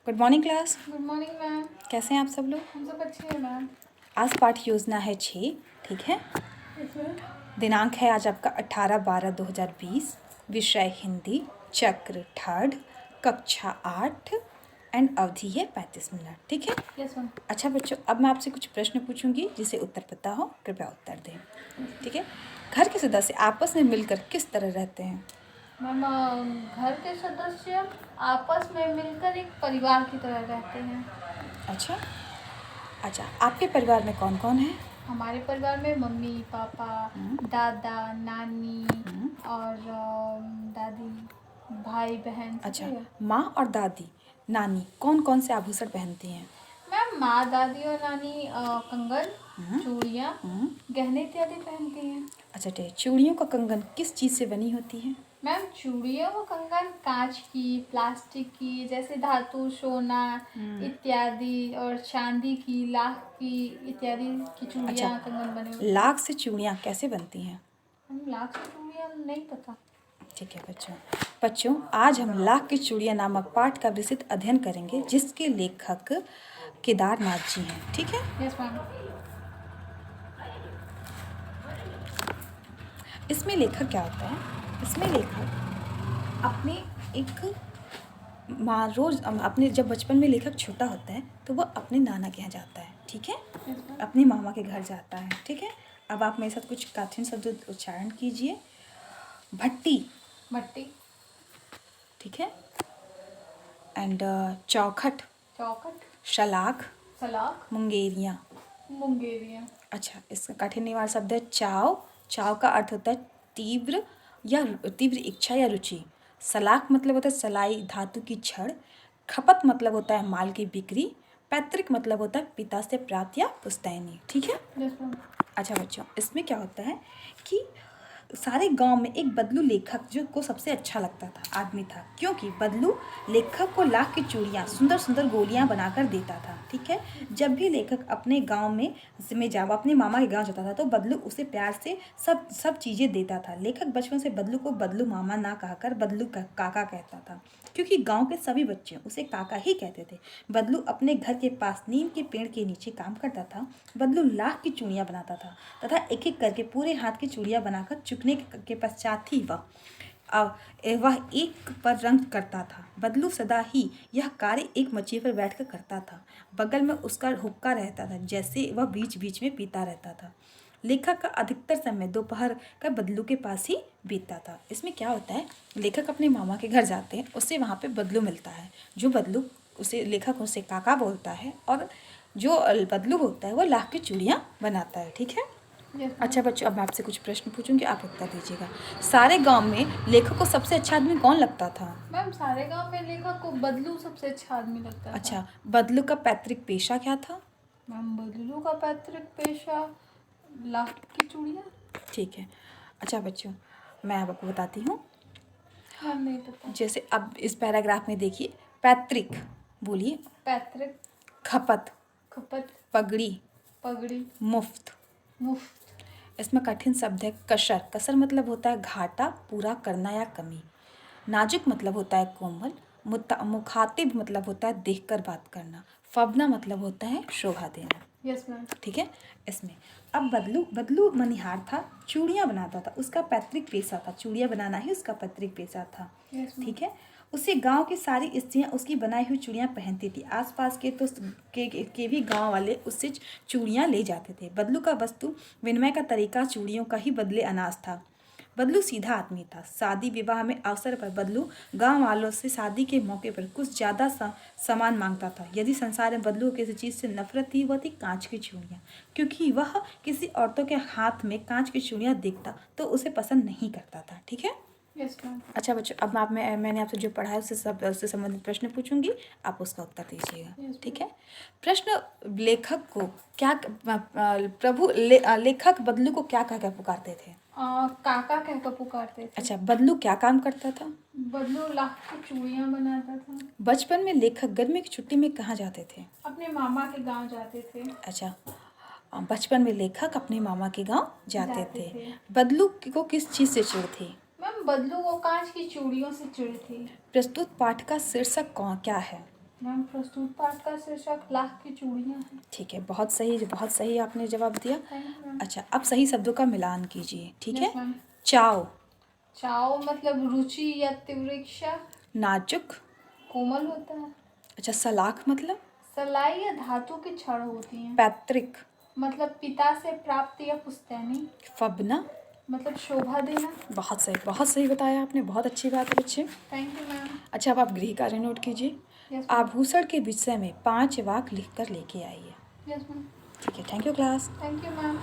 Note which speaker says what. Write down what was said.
Speaker 1: Good morning class.
Speaker 2: Good morning ma'am.
Speaker 1: कैसे हैं आप सब लोग?
Speaker 2: हम सब अच्छे हैं मैम।
Speaker 1: आज पाठ योजना है 6, ठीक है। दिनांक है आज आपका 18/12/2020। विषय हिंदी, चक्र थर्ड, कक्षा 8 एंड अवधि है 35 मिनट, ठीक है।
Speaker 2: Yes ma'am.
Speaker 1: अच्छा बच्चों, अब मैं आपसे कुछ प्रश्न पूछूंगी, जिसे उत्तर पता हो कृपया उत्तर दें, ठीक है। घर के सदस्य आपस में मिलकर किस तरह रहते हैं?
Speaker 2: मैम घर के सदस्य आपस में मिलकर एक परिवार की तरह रहते हैं।
Speaker 1: अच्छा, आपके परिवार में कौन कौन है?
Speaker 2: हमारे परिवार में मम्मी पापा, दादा नानी और दादी, भाई बहन।
Speaker 1: अच्छा, माँ और दादी नानी कौन कौन से आभूषण पहनती हैं?
Speaker 2: मैम माँ दादी और नानी कंगन, चूड़ियाँ, गहने इत्यादि पहनती हैं।
Speaker 1: अच्छा ठीक है, चूड़ियों का कंगन किस चीज़ से बनी होती है?
Speaker 2: मैम चूड़ियों व कंगन कांच की, प्लास्टिक की, जैसे धातु, सोना इत्यादि, और चांदी की, लाख की इत्यादि की चूड़ियाँ
Speaker 1: अच्छा,
Speaker 2: कंगन बने होते हैं।
Speaker 1: लाख से चूड़ियाँ कैसे बनती हैं?
Speaker 2: हम लाख की चूड़ियाँ नहीं पता।
Speaker 1: ठीक है बच्चों, आज हम लाख की चूड़ियाँ नामक पाठ का विस्तृत अध्ययन करेंगे, जिसके लेखक केदारनाथ जी हैं, ठीक है।
Speaker 2: Yes ma'am.
Speaker 1: इसमें लेखक क्या होता है? इसमें लेखक अपने एक रोज अपने जब बचपन में लेखक छोटा होता है तो वह अपने नाना के यहाँ जाता है, ठीक है, अपनी मामा के घर जाता है, ठीक है। अब आप मेरे साथ कुछ कठिन शब्द उच्चारण कीजिए। भट्टी,
Speaker 2: भट्टी,
Speaker 1: ठीक है, एंड चौखट,
Speaker 2: चौखट,
Speaker 1: शलाख,
Speaker 2: सलाख,
Speaker 1: मुंगेरियाँ।
Speaker 2: मुंगेरियाँ।
Speaker 1: अच्छा, इसका कठिन निवारण शब्द है चाव। चाव का अर्थ होता है तीव्र इच्छा या रुचि। सलाख मतलब होता है सलाई, धातु की छड़। खपत मतलब होता है माल की बिक्री। पैतृक मतलब होता है पिता से प्राप्त या पुश्तैनी, ठीक है।
Speaker 2: Yes ma'am.
Speaker 1: अच्छा बच्चों, इसमें क्या होता है कि सारे गांव में एक बदलू लेखक जो को सबसे अच्छा लगता था आदमी था, क्योंकि बदलू लेखक को लाख की चूड़ियाँ, सुंदर सुंदर गोलियाँ बनाकर देता था, ठीक है। जब भी लेखक अपने गांव में अपने मामा के गांव जाता था तो बदलू उसे प्यार से सब चीज़ें देता था। लेखक बचपन से बदलू को बदलू मामा ना कहकर बदलू काका कहता था, क्योंकि गांव के सभी बच्चे उसे काका ही कहते थे। बदलू अपने घर के पास नीम के पेड़ के नीचे काम करता था। बदलू लाख की चूड़ियाँ बनाता था तथा एक एक करके पूरे हाथ की चूड़ियाँ बनाकर चुकने के पश्चात ही वह एक पर रंग करता था। बदलू सदा ही यह कार्य एक मछली पर बैठकर करता था। बगल में उसका हुक्का रहता था, जैसे वह बीच बीच में पीता रहता था। लेखक का अधिकतर समय दोपहर का बदलू के पास ही बीतता था। इसमें क्या होता है, लेखक अपने मामा के घर जाते हैं, उससे वहाँ पे बदलू मिलता है। जो बदलू लेखक उसे काका बोलता है, और जो बदलू होता है वो लाख की चूड़ियाँ बनाता है, ठीक है। अच्छा बच्चों, अब मैं आपसे कुछ प्रश्न पूछूंगी, आप उत्तर दीजिएगा। सारे गांव में लेखक को सबसे अच्छा आदमी कौन लगता था?
Speaker 2: मैम सारे गांव में लेखक को बदलू सबसे अच्छा आदमी लगता था।
Speaker 1: अच्छा, बदलू का पैतृक पेशा क्या था?
Speaker 2: मैम बदलू का पैतृक पेशा लाख की चूड़ियाँ।
Speaker 1: ठीक है। अच्छा बच्चों, मैं अब आपको बताती हूँ।
Speaker 2: मैम नहीं पता।
Speaker 1: जैसे अब इस पैराग्राफ में देखिए, पैतृक बोलिए।
Speaker 2: पैतृक,
Speaker 1: खपत,
Speaker 2: खपत,
Speaker 1: पगड़ी,
Speaker 2: पगड़ी,
Speaker 1: मुफ्त।
Speaker 2: मुफ्त।
Speaker 1: इसमें कठिन शब्द है कसर। कसर मतलब होता है घाटा, पूरा करना या कमी। नाजुक मतलब होता है कोमल। मुखातिब मतलब होता है देखकर बात करना। फबना मतलब होता है शोभा देना।
Speaker 2: Yes ma'am.
Speaker 1: ठीक है। इसमें अब बदलू मनिहार था, चूड़ियाँ बनाता था, उसका पैतृक पेशा था, चूड़ियाँ बनाना ही उसका पैतृक पेशा था, ठीक है। उसे गांव की सारी स्त्रियां उसकी बनाई हुई चूड़ियाँ पहनती थी। आसपास के तो के भी गांव वाले उससे चूड़ियाँ ले जाते थे। बदलू का वस्तु विनिमय का तरीका चूड़ियों का ही बदले अनाज था। बदलू सीधा आदमी था। शादी विवाह में अवसर पर बदलू गांव वालों से शादी के मौके पर कुछ ज़्यादा सामान मांगता था। यदि संसार में बदलू को किसी चीज़ से नफरत थी, वह थी कांच की चूड़ियाँ, क्योंकि वह किसी औरतों के हाथ में कांच की चूड़ियाँ देखता तो उसे पसंद नहीं करता था, ठीक है।
Speaker 2: Yes ma'am.
Speaker 1: अच्छा बच्चों, अब मैंने आपसे जो पढ़ा है उससे संबंधित प्रश्न पूछूंगी, आप उसका उत्तर दीजिएगा, ठीक है। प्रश्न, लेखक को क्या लेखक बदलू को क्या कहकर पुकारते थे?
Speaker 2: काका कहकर पुकारते थे।
Speaker 1: अच्छा, बदलू क्या काम करता था?
Speaker 2: बदलू लाख की चूड़ियाँ बनाता था।
Speaker 1: बचपन में लेखक गर्मी की छुट्टी में कहाँ जाते थे?
Speaker 2: अपने मामा के गांव जाते थे।
Speaker 1: अच्छा, बचपन में लेखक अपने मामा के गांव जाते थे। बदलू को किस चीज़ से चिढ़ थी?
Speaker 2: मैम बदलू को कांच की चूड़ियों से चिढ़ थी।
Speaker 1: प्रस्तुत पाठ का शीर्षक क्या है?
Speaker 2: मैम प्रस्तुत पाठ का शीर्षक लाख की चूड़ियाँ है।
Speaker 1: ठीक है, बहुत सही आपने जवाब दिया।
Speaker 2: Thank you ma'am.
Speaker 1: अच्छा, अब सही शब्दों का मिलान कीजिए। ठीक है।
Speaker 2: Yes ma'am.
Speaker 1: चाव,
Speaker 2: चाव मतलब रुचि या तीव्र इच्छा।
Speaker 1: नाजुक।
Speaker 2: कोमल होता है।
Speaker 1: अच्छा, सलाख मतलब
Speaker 2: सलाई या धातु की छड़ होती हैं।
Speaker 1: पैतृक।
Speaker 2: मतलब पिता से प्राप्त या पुश्तैनी।
Speaker 1: फबना।
Speaker 2: मतलब शोभा देना।
Speaker 1: बहुत सही बताया आपने, बहुत अच्छी बात है बच्चे।
Speaker 2: Thank you ma'am.
Speaker 1: अच्छा, अब आप गृह कार्य नोट कीजिए।
Speaker 2: यस
Speaker 1: आभूषण के विषय में 5 वाक्य लिखकर लेके आइए।
Speaker 2: Yes ma'am.
Speaker 1: ठीक है, thank you class.
Speaker 2: Thank you ma'am.